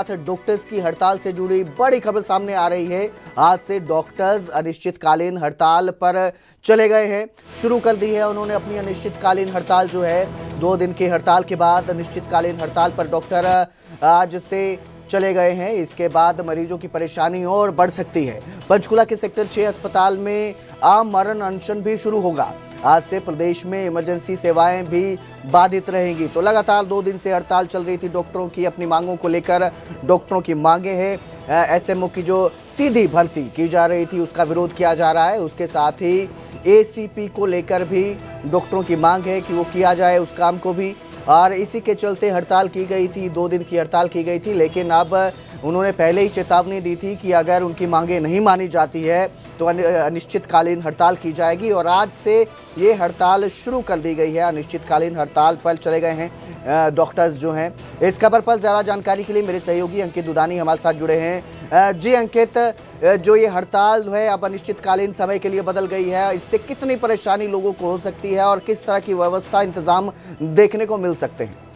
Doctors की हड़ताल से जुड़ी बड़ी खबर सामने आ रही है। आज से डॉक्टर्स अनिश्चितकालीन हड़ताल पर चले गए हैं, शुरू कर दी है उन्होंने अपनी अनिश्चितकालीन हड़ताल। जो है 2 दिन की हड़ताल के बाद अनिश्चितकालीन हड़ताल पर डॉक्टर आज से चले गए हैं। इसके बाद मरीजों की परेशानी और बढ़ सकती है। पंचकुला के सेक्टर 6 अस्पताल में आमरण अनशन भी शुरू होगा। आज से प्रदेश में इमरजेंसी सेवाएं भी बाधित रहेंगी। तो लगातार 2 दिन से हड़ताल चल रही थी डॉक्टरों की। अपनी मांगों को लेकर डॉक्टरों की मांगे हैं। एसएमओ की जो सीधी भर्ती की जा रही थी उसका विरोध किया जा रहा है। उसके साथ ही एसीपी को लेकर भी डॉक्टरों की मांग है कि वो किया जाए उस काम को भी। और इसी के चलते हड़ताल की गई थी, 2 दिन की हड़ताल की गई थी। लेकिन अब उन्होंने पहले ही चेतावनी दी थी कि अगर उनकी मांगे नहीं मानी जाती है तो अनिश्चितकालीन हड़ताल की जाएगी। और आज से ये हड़ताल शुरू कर दी गई है। अनिश्चितकालीन हड़ताल पर चले गए हैं डॉक्टर्स जो हैं। इस खबर पर ज़्यादा जानकारी के लिए मेरे सहयोगी अंकित दुदानी हमारे साथ जुड़े हैं। जी अंकित, जो ये हड़ताल है अब अनिश्चितकालीन समय के लिए बदल गई है, इससे कितनी परेशानी लोगों को हो सकती है और किस तरह की व्यवस्था इंतजाम देखने को मिल सकते हैं?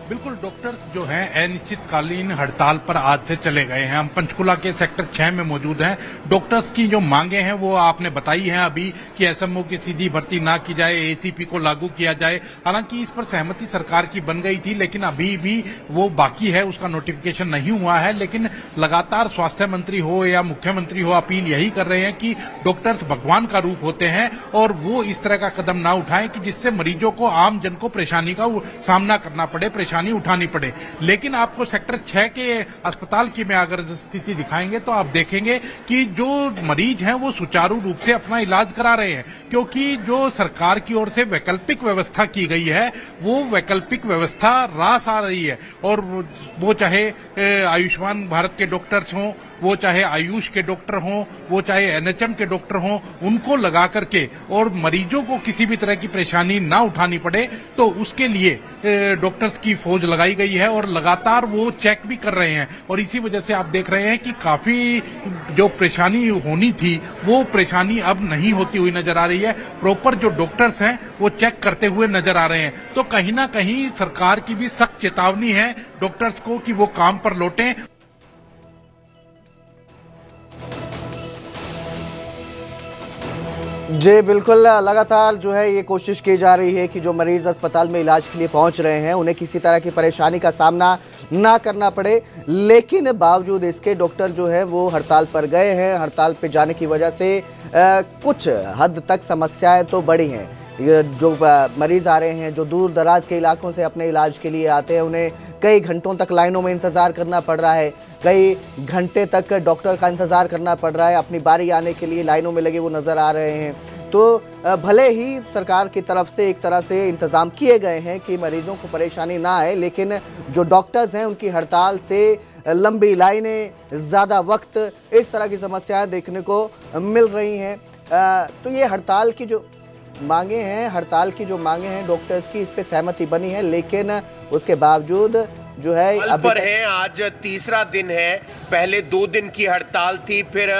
बिल्कुल, डॉक्टर्स जो हैं अनिश्चितकालीन हड़ताल पर आज से चले गए हैं। हम पंचकुला के सेक्टर 6 में मौजूद हैं। डॉक्टर्स की जो मांगे हैं वो आपने बताई हैं अभी कि एसएमओ की सीधी भर्ती ना की जाए, एसीपी को लागू किया जाए। हालांकि इस पर सहमति सरकार की बन गई थी, लेकिन अभी भी वो बाकी है, उसका नोटिफिकेशन नहीं हुआ है। लेकिन लगातार स्वास्थ्य मंत्री हो या मुख्यमंत्री हो अपील यही कर रहे हैं कि डॉक्टर्स भगवान का रूप होते हैं और वो इस तरह का कदम ना उठाएं कि जिससे मरीजों को, आम जन को परेशानी का सामना करना पड़े, परेशानी उठानी पड़े। लेकिन आपको सेक्टर 6 के अस्पताल की में अगर स्थिति दिखाएंगे तो आप देखेंगे कि जो मरीज हैं वो सुचारू रूप से अपना इलाज करा रहे हैं, क्योंकि जो सरकार की ओर से वैकल्पिक व्यवस्था की गई है वो वैकल्पिक व्यवस्था रास आ रही है। और वो चाहे आयुष्मान भारत के डॉक्टर्स हों, वो चाहे आयुष के डॉक्टर हों, वो चाहे एनएचएम के डॉक्टर हों, उनको लगा करके और मरीजों को किसी भी तरह की परेशानी ना उठानी पड़े, तो उसके लिए डॉक्टर्स की फौज लगाई गई है और लगातार वो चेक भी कर रहे हैं। और इसी वजह से आप देख रहे हैं कि काफी जो परेशानी होनी थी वो परेशानी अब नहीं होती हुई नजर आ रही है। प्रॉपर जो डॉक्टर्स हैं वो चेक करते हुए नजर आ रहे हैं। तो कहीं ना कहीं सरकार की भी सख्त चेतावनी है डॉक्टर्स को कि वो काम पर लौटें। जी बिल्कुल, लगातार जो है ये कोशिश की जा रही है कि जो मरीज अस्पताल में इलाज के लिए पहुंच रहे हैं उन्हें किसी तरह की परेशानी का सामना ना करना पड़े। लेकिन बावजूद इसके डॉक्टर जो है वो हड़ताल पर गए हैं। हड़ताल पे जाने की वजह से कुछ हद तक समस्याएं तो बढ़ी हैं। जो मरीज आ रहे हैं, जो दूर दराज के इलाकों से अपने इलाज के लिए आते हैं, उन्हें कई घंटों तक लाइनों में इंतज़ार करना पड़ रहा है। कई घंटे तक डॉक्टर का इंतज़ार करना पड़ रहा है। अपनी बारी आने के लिए लाइनों में लगे वो नज़र आ रहे हैं। तो भले ही सरकार की तरफ से एक तरह से इंतज़ाम किए गए हैं कि मरीजों को परेशानी ना आए, लेकिन जो डॉक्टर्स हैं उनकी हड़ताल से लंबी लाइनें, ज़्यादा वक्त, इस तरह की समस्याएं देखने को मिल रही हैं। तो ये हड़ताल की जो मांगे हैं डॉक्टर्स की, इस पे सहमति बनी है। लेकिन उसके बावजूद जो है अभी पर है, आज तीसरा दिन है। पहले 2 दिन की हड़ताल थी, फिर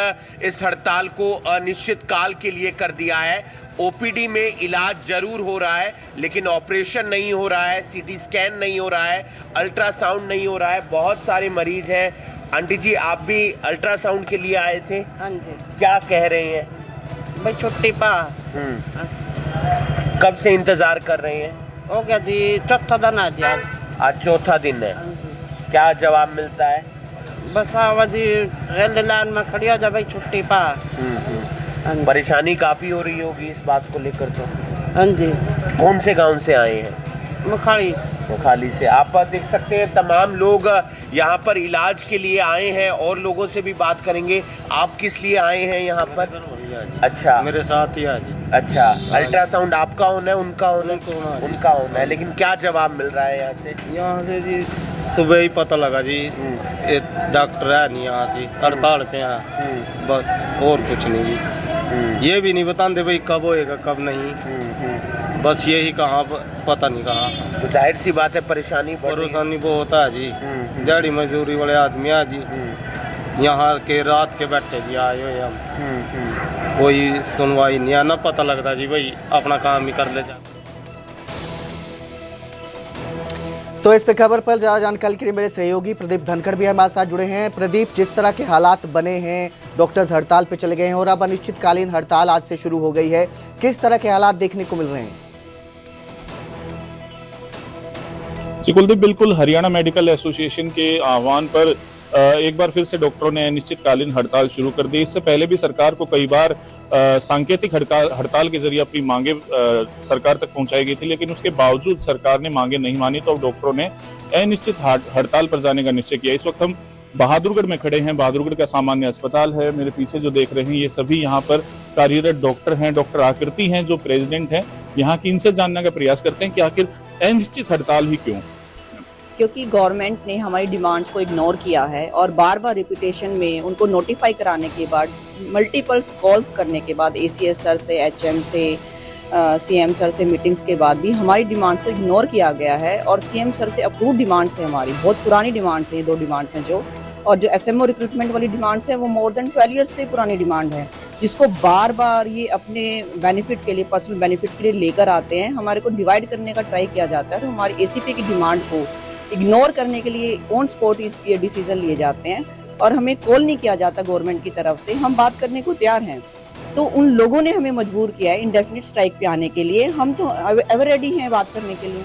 इस हड़ताल को अनिश्चित काल के लिए कर दिया है। ओपीडी में इलाज जरूर हो रहा है लेकिन ऑपरेशन नहीं हो रहा है, सीटी स्कैन नहीं हो रहा है, अल्ट्रासाउंड नहीं हो रहा है। बहुत सारे मरीज हैं। आंटी जी, आप भी अल्ट्रासाउंड के लिए आए थे? हाँ जी। क्या कह रहे हैं? भाई छुट्टी पा। कब से इंतजार कर रहे हैं? हो गया जी, चौथा दिन आज चौथा दिन है। क्या जवाब मिलता है? बस आवाजी रेल लाइन में खड़ी हो जा भाई, छुट्टी पा। परेशानी काफी हो रही होगी इस बात को लेकर तो। हाँ जी। कौन से गांव से आए हैं? मुखाली से। आप देख सकते हैं तमाम लोग यहाँ पर इलाज के लिए आए हैं और लोगों से भी बात करेंगे। आप किस लिए आए हैं यहाँ पर? अच्छा, मेरे साथ ही आज। अच्छा, अल्ट्रासाउंड आपका होना है, उनका होना है? उनका होना है। लेकिन क्या जवाब मिल रहा है यहाँ से जी? सुबह ही पता लगा जी, डॉक्टर है नहीं यहाँ से, हड़ताल पे हैं बस, और कुछ नहीं जी। ये भी नहीं बताते भाई कब होएगा कब नहीं, बस यही कहाँ पता नहीं कहाँ। तो जाहिर सी बात है परेशानी बहुत है जी। दिहाड़ी मजदूरी वाले आदमी है जी, यहाँ के रात के बैठे जी आए हुए हम। कोई सुनवाई नहीं है, ना पता लगता जी भाई अपना काम ही कर ले जा। तो इस खबर पर ज्यादा जानकारी के लिए मेरे सहयोगी प्रदीप धनखड़ भी हमारे साथ जुड़े हैं। प्रदीप, जिस तरह के हालात बने हैं, डॉक्टर्स हड़ताल पे चले गए हैं और अब अनिश्चितकालीन हड़ताल आज से शुरू हो गई है, किस तरह के हालात देखने को मिल रहे हैं? जी कुलदीप, बिल्कुल हरियाणा मेडिकल एसोसिएशन के आह्वान पर एक बार फिर से डॉक्टरों ने अनिश्चितकालीन हड़ताल शुरू कर दी। इससे पहले भी सरकार को कई बार सांकेतिक हड़ताल के जरिए अपनी मांगे सरकार तक पहुंचाई गई थी, लेकिन उसके बावजूद सरकार ने मांगे नहीं मानी, तो अब डॉक्टरों ने अनिश्चित हड़ताल पर जाने का निश्चय किया। इस वक्त हम बहादुरगढ़ में खड़े हैं। बहादुरगढ़ का सामान्य अस्पताल है। मेरे पीछे जो देख रहे हैं ये सभी यहाँ पर कार्यरत डॉक्टर हैं। डॉक्टर आकृति हैं जो प्रेसिडेंट हैं यहाँ की। इनसे जानने का प्रयास करते हैं कि आखिर अनिश्चित हड़ताल ही क्यों? क्योंकि गवर्नमेंट ने हमारी डिमांड्स को इग्नोर किया है और बार बार रिपीटेशन में उनको नोटिफाई कराने के बाद, मल्टीपल कॉल करने के बाद, एसीएस सर से, एचएम से, सीएम सर से मीटिंग्स के बाद भी हमारी डिमांड्स को इग्नोर किया गया है। और सीएम सर से अप्रूव डिमांड्स है, हमारी बहुत पुरानी डिमांड्स है, ये 2 डिमांड्स हैं जो, और जो एसएमओ रिक्रूटमेंट वाली डिमांड्स है वो मोर देन 12 ईयर्स से पुरानी डिमांड है, जिसको बार बार ये अपने बेनिफिट के लिए, पर्सनल बेनिफिट के लिए लेकर आते हैं। हमारे को डिवाइड करने का ट्राई किया जाता है और हमारी एसीपी की डिमांड को इग्नोर करने के लिए ऑन स्पॉट ये डिसीजन लिए जाते हैं और हमें कॉल नहीं किया जाता गवर्नमेंट की तरफ से। हम बात करने को तैयार हैं, तो उन लोगों ने हमें मजबूर किया है इंडेफिनिट स्ट्राइक पे आने के लिए। हम तो एवर रेडी हैं बात करने के लिए।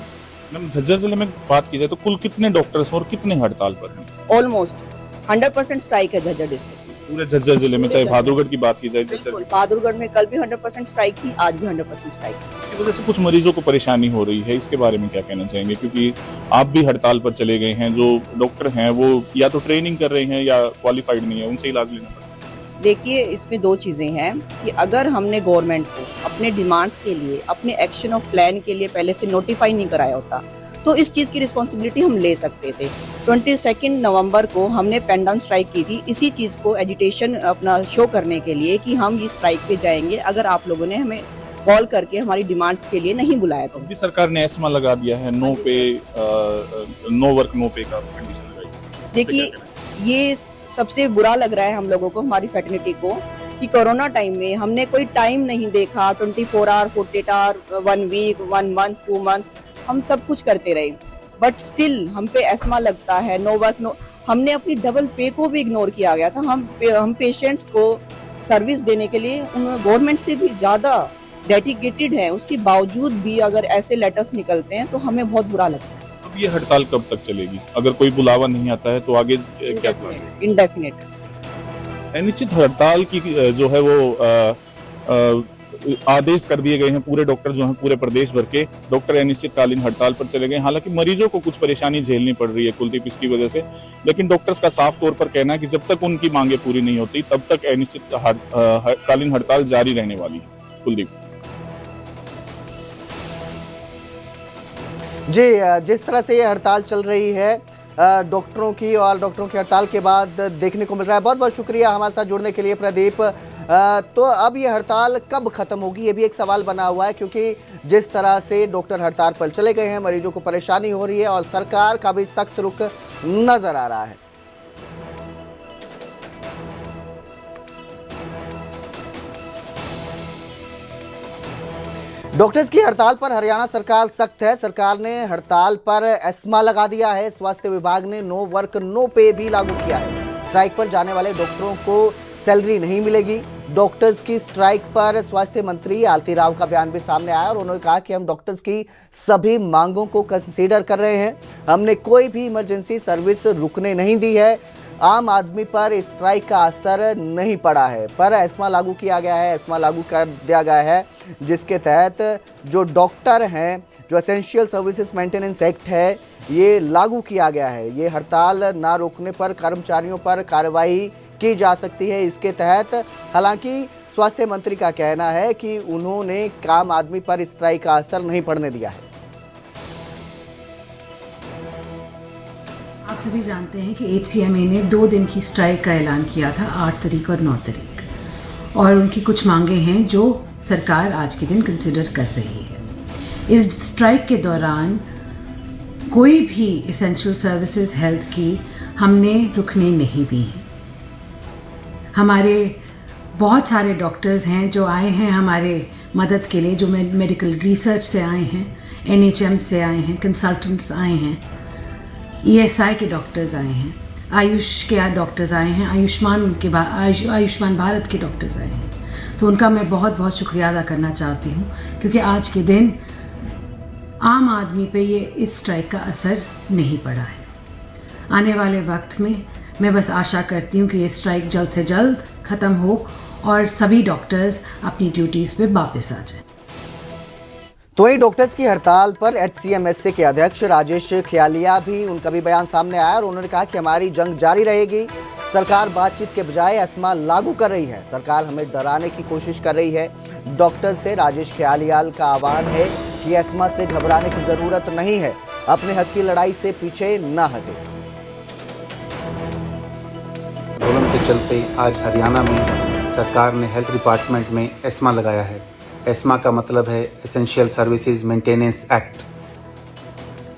मैम, झज्जर जिले में बात की जाए तो कुल कितने डॉक्टर्स और कितने हड़ताल पर हैं? ऑलमोस्ट 100% स्ट्राइक है झज्जर डिस्ट्रिक्ट में, पूरे झज्जर जिले में, चाहे बहादुरगढ़ की बात की जाए। बहादुरगढ़ में कल भी 100% स्ट्राइक थी, आज भी 100% स्ट्राइक। इसकी वजह से कुछ मरीजों को परेशानी हो रही है, इसके बारे में क्या कहना चाहेंगे? क्योंकि आप भी हड़ताल पर चले गए हैं, जो डॉक्टर हैं वो या तो ट्रेनिंग कर रहे हैं या क्वालिफाइड नहीं है, उनसे इलाज लेना पड़ता है। देखिए, इसमें 2 चीज़ें हैं कि अगर हमने गवर्नमेंट को अपने डिमांड्स के लिए, अपने एक्शन ऑफ प्लान के लिए पहले से नोटिफाई नहीं कराया होता तो इस चीज़ की रिस्पॉन्सिबिलिटी हम ले सकते थे। 22 नवंबर को हमने पेन डाउन स्ट्राइक की थी, इसी चीज़ को एजिटेशन अपना शो करने के लिए कि हम ये स्ट्राइक पे जाएंगे अगर आप लोगों ने हमें कॉल करके हमारी डिमांड्स के लिए नहीं बुलाया। तो अभी सरकार ने एस्मा लगा दिया है, नो पे, नो वर्क नो पे का कंडीशन लगाई। देखिए, ये सबसे बुरा लग रहा है हम लोगों को, हमारी फैटर्निटी को, कि कोरोना टाइम में हमने कोई टाइम नहीं देखा, 24 hour, 48 hour, 1 week, 1 month, 2 month, हम सब कुछ करते रहे, बट स्टिल हम पे एस्मा लगता है, नो वर्क नो। हमने अपनी डबल पे को भी इग्नोर किया गया था। हम पेशेंट्स को सर्विस देने के लिए गवर्नमेंट से भी ज़्यादा डेडिकेटेड है, उसके बावजूद भी अगर ऐसे लेटर्स निकलते हैं तो हमें बहुत बुरा लगता है। अब ये हड़ताल कब तक चलेगी? अगर कोई बुलावा नहीं आता है तो आगे क्या प्लान? इंडेफिनिट अनिश्चित हड़ताल की जो है वो आदेश कर दिए गए हैं। पूरे डॉक्टर जो हैं पूरे प्रदेश भर के डॉक्टर अनिश्चितकालीन हड़ताल पर चले गए। हालांकि मरीजों को कुछ परेशानी झेलनी पड़ रही है कुलदीप इसकी वजह से, लेकिन डॉक्टर्स का साफ तौर पर कहना है कि जब तक उनकी मांगे पूरी नहीं होती तब तक अनिश्चितकालीन हड़ताल जारी रहने वाली है। कुलदीप जी, जिस तरह से ये हड़ताल चल रही है डॉक्टरों की, और डॉक्टरों की हड़ताल के बाद देखने को मिल रहा है। बहुत बहुत शुक्रिया हमारे साथ जुड़ने के लिए प्रदीप। तो अब ये हड़ताल कब खत्म होगी, ये भी एक सवाल बना हुआ है, क्योंकि जिस तरह से डॉक्टर हड़ताल पर चले गए हैं, मरीजों को परेशानी हो रही है और सरकार का भी सख्त रुख नजर आ रहा है। डॉक्टर्स की हड़ताल पर हरियाणा सरकार सख्त है। सरकार ने हड़ताल पर एस्मा लगा दिया है। स्वास्थ्य विभाग ने नो वर्क नो पे भी लागू किया है। स्ट्राइक पर जाने वाले डॉक्टरों को सैलरी नहीं मिलेगी। डॉक्टर्स की स्ट्राइक पर स्वास्थ्य मंत्री आलती राव का बयान भी सामने आया और उन्होंने कहा कि हम डॉक्टर्स की सभी मांगों को कंसीडर कर रहे हैं। हमने कोई भी इमरजेंसी सर्विस रुकने नहीं दी है। आम आदमी पर स्ट्राइक का असर नहीं पड़ा है, पर एस्मा लागू किया गया है, एस्मा लागू कर दिया गया है, जिसके तहत जो डॉक्टर हैं, जो एसेंशियल सर्विसेज मेंटेनेंस एक्ट है, ये लागू किया गया है। ये हड़ताल ना रोकने पर कर्मचारियों पर कार्रवाई की जा सकती है। इसके तहत हालांकि स्वास्थ्य मंत्री का कहना है कि उन्होंने आम आदमी पर स्ट्राइक का असर नहीं पड़ने दिया है। आप सभी जानते हैं कि HCMA ने 2 दिन की स्ट्राइक का ऐलान किया था, 8 तारीख और 9 तारीख, और उनकी कुछ मांगे हैं जो सरकार आज के दिन कंसिडर कर रही है। इस स्ट्राइक के दौरान कोई भी एसेंशियल सर्विसेज हेल्थ की हमने रुकने नहीं दी है। हमारे बहुत सारे डॉक्टर्स हैं जो आए हैं हमारे मदद के लिए, जो मेडिकल रिसर्च से आए हैं, NHM से आए हैं, कंसल्टेंट्स आए हैं, ESI के डॉक्टर्स आए हैं, आयुष के डॉक्टर्स आए हैं, आयुष्मान भारत के डॉक्टर्स आए हैं। तो उनका मैं बहुत बहुत शुक्रिया अदा करना चाहती हूँ, क्योंकि आज के दिन आम आदमी पे ये इस स्ट्राइक का असर नहीं पड़ा है। आने वाले वक्त में मैं बस आशा करती हूँ कि ये स्ट्राइक जल्द से जल्द ख़त्म हो और सभी डॉक्टर्स अपनी ड्यूटीज़ पे वापस आ जाएं। तो वहीं डॉक्टर्स की हड़ताल पर HCMSA के अध्यक्ष राजेश खियालिया भी उनका भी बयान सामने आया और उन्होंने कहा कि हमारी जंग जारी रहेगी। सरकार बातचीत के बजाय एस्मा लागू कर रही है, सरकार हमें डराने की कोशिश कर रही है। डॉक्टर्स से राजेश खियालिया का आह्वान है कि एस्मा से घबराने की जरूरत नहीं है, अपने हक की लड़ाई से पीछे न हटे। आंदोलन के चलते आज हरियाणा में सरकार ने हेल्थ डिपार्टमेंट में एस्मा लगाया है। एस्मा का मतलब है एसेंशियल सर्विसेज मेंटेनेंस एक्ट।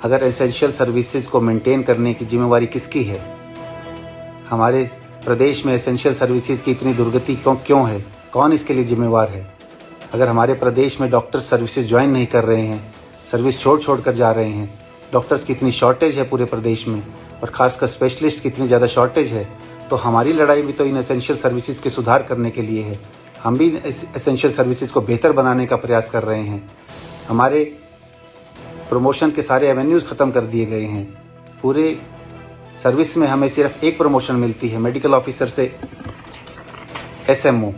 अगर एसेंशियल सर्विसेज को मेंटेन करने की जिम्मेवारी किसकी है? हमारे प्रदेश में एसेंशियल सर्विसेज की इतनी दुर्गति क्यों है? कौन इसके लिए जिम्मेवार है? अगर हमारे प्रदेश में डॉक्टर्स सर्विसेज ज्वाइन नहीं कर रहे हैं, सर्विस छोड़ कर जा रहे हैं, डॉक्टर्स की इतनी शॉर्टेज है पूरे प्रदेश में और खासकर स्पेशलिस्ट की इतनी ज़्यादा शॉर्टेज है, तो हमारी लड़ाई भी तो इन एसेंशियल सर्विसेज के सुधार करने के लिए है। हम भी एसेंशियल सर्विसेज को बेहतर बनाने का प्रयास कर रहे हैं। हमारे प्रमोशन के सारे एवेन्यूज़ ख़त्म कर दिए गए हैं। पूरे सर्विस में हमें सिर्फ एक प्रमोशन मिलती है, मेडिकल ऑफिसर से SMO।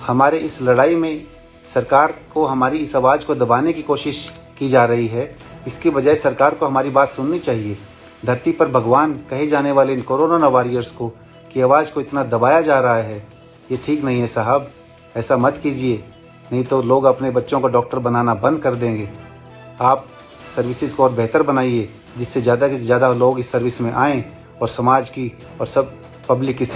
हमारे इस लड़ाई में सरकार को हमारी इस आवाज़ को दबाने की कोशिश की जा रही है। इसकी बजाय सरकार को हमारी बात सुननी चाहिए। धरती पर भगवान कहे जाने वाले इन कोरोना वॉरियर्स को की आवाज़ को इतना दबाया जा रहा है, ये ठीक नहीं है साहब। ऐसा मत कीजिए, नहीं तो लोग अपने बच्चों को डॉक्टर बनाना बंद कर देंगे। आप सर्विसेज को और बेहतर बनाइए, जिससे ज़्यादा से ज़्यादा लोग इस सर्विस में आएँ और समाज की और सब पब्लिक की सेवा